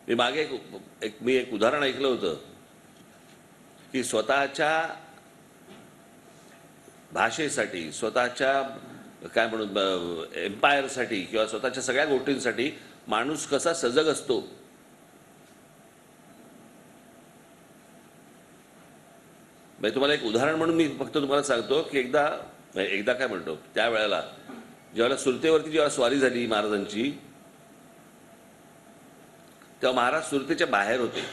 मी मागे एक उदाहरण ऐकलं होतं की स्वतःच्या भाषेसाठी, स्वतःच्या काय म्हणू एम्पायरसाठी किंवा स्वतःच्या सगळ्या गोष्टींसाठी माणूस कसा सजग असतो. म्हणजे तुम्हाला एक उदाहरण म्हणून मी फक्त तुम्हाला सांगतो की एकदा काय म्हणतो त्यावेळेला जेव्हा सुरतेवरती जेव्हा स्वारी झाली महाराजांची, तेव्हा महाराज सुरतेच्या बाहेर होते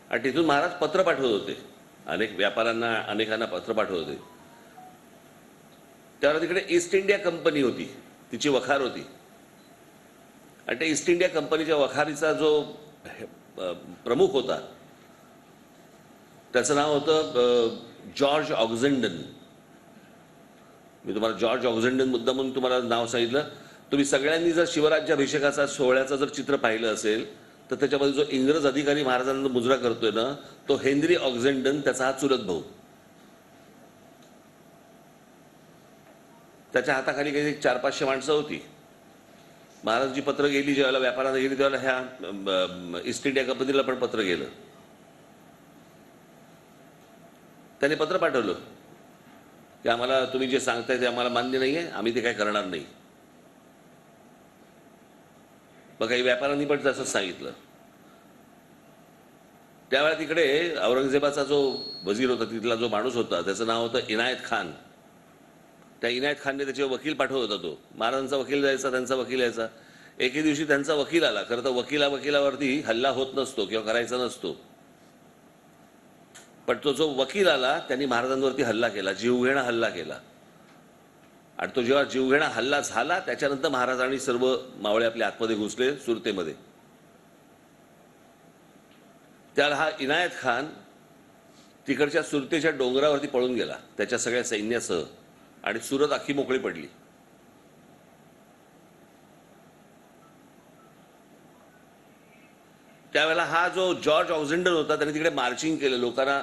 आणि तिथून महाराज पत्र पाठवत होते. अनेक व्यापाऱ्यांना, अनेकांना पत्र पाठवत होते. त्यावेळेला तिकडे ईस्ट इंडिया कंपनी होती, तिची वखार होती. आणि त्या ईस्ट इंडिया कंपनीच्या वखारीचा जो प्रमुख होता त्याचं नाव होतं जॉर्ज ऑक्झेंडन. मी तुम्हाला जॉर्ज ऑक्झेंडन मुद्दा म्हणून तुम्हाला नाव सांगितलं. तुम्ही सगळ्यांनी जर शिवराज्याभिषेकाचा सोहळ्याचं जर चित्र पाहिलं असेल तर त्याच्यामध्ये जो इंग्रज अधिकारी महाराजांना मुजरा करतोय ना, तो हेनरी ऑक्झेंडन, त्याचा हा चुलत भाऊ. त्याच्या हाताखाली काही 400-500 माणसं होती. महाराजांची पत्र गेली, जेव्हा व्यापाराला गेली तेव्हा ह्या ईस्ट इंडिया कंपनीला पण पत्र गेलं. त्याने पत्र पाठवलं की आम्हाला तुम्ही जे सांगताय ते आम्हाला मान्य नाही आहे, आम्ही ते काय करणार नाही. मग काही व्यापाऱ्यांनी पण तसंच सांगितलं. त्यावेळेला तिकडे औरंगजेबाचा जो वजीर होता, तिथला जो माणूस होता, त्याचं नाव होतं इनायत खान. त्या इनायत खानने त्याचे वकील पाठवत होता. तो महाराजांचा वकील जायचा, त्यांचा वकील यायचा. एके दिवशी त्यांचा वकील आला. खरं तर वकिलावरती हल्ला होत नसतो किंवा करायचा नसतो, पण तो जो वकील आला त्यांनी महाराजांवरती हल्ला केला, जीवघेणा हल्ला केला. आणि तो जेव्हा जीवघेणा हल्ला झाला त्याच्यानंतर महाराजांनी सर्व मावळे आपल्या आतमध्ये घुसले सुरतेमध्ये. त्याला हा इनायत खान तिकडच्या सुरतेच्या डोंगरावरती पळून गेला त्याच्या सगळ्या सैन्यासह, आणि सुरत अख्खी मोकळी पडली. त्यावेळेला हा जो जॉर्ज ऑक्झेंडन होता त्याने तिकडे मार्चिंग केलं, लोकांना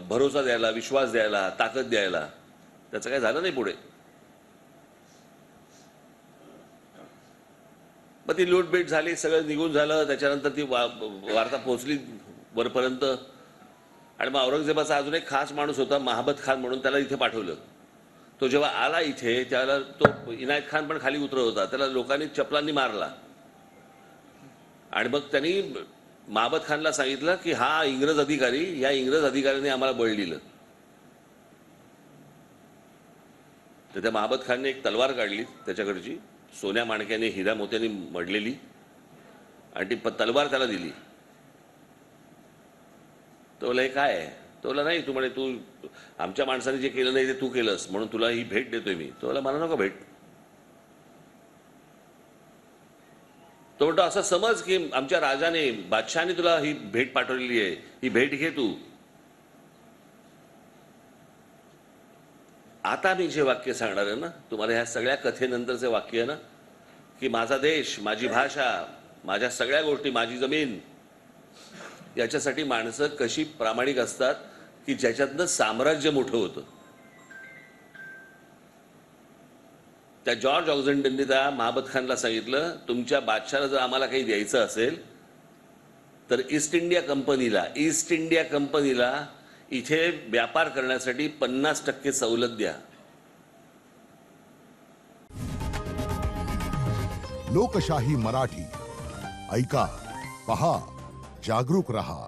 भरोसा द्यायला, विश्वास द्यायला, ताकद द्यायला. त्याचं काय झालं नाही पुढे. मग ती लूटबीट झाली, सगळं निघून झालं. त्याच्यानंतर ती वार्ता पोहोचली वरपर्यंत. आणि मग औरंगजेबाचा अजून एक खास माणूस होता महाबत खान म्हणून, त्याला इथे पाठवलं. तो जेव्हा आला इथे त्याला तो इनायत खान पण खाली उतरत होता. त्याला लोकांनी चपलांनी मारला. आणि मग त्यांनी महाबत खानला सांगितलं की हा इंग्रज अधिकारी, या इंग्रज अधिकाऱ्याने आम्हाला बळ दिलं. तर त्या महाबत खानने एक तलवार काढली त्याच्याकडची, सोन्या माणक्याने, हिरा मोत्याने मडलेली, आणि ती तलवार त्याला दिली. तो बोला हे काय आहे? तो बोला नाही, तू म्हणे तू आमच्या माणसाने जे केलं नाही ते तू केलंस म्हणून तुला ही भेट देतोय मी. तो बोला मला नको भेट. तो म्हणतो असं समज की आमच्या राजाने, बादशहाने तुला ही भेट पाठवलेली आहे, ही भेट घे तू. आता मी जे वाक्य सांगणार आहे ना तुम्हाला, ह्या सगळ्या कथेनंतरचे वाक्य आहे ना, की माझा देश, माझी भाषा, माझ्या सगळ्या गोष्टी, माझी जमीन, याच्यासाठी माणसं कशी प्रामाणिक असतात की ज्याच्यातनं साम्राज्य मोठं होतं. त्या जॉर्ज ऑक्झेंडनने त्या महाबत खानला सांगितलं तुमच्या बादशाला जर आम्हाला काही द्यायचं असेल तर ईस्ट इंडिया कंपनीला इथे व्यापार करण्यासाठी 50% सवलत द्या. लोकशाही मराठी ऐका, पहा, जागरूक रहा.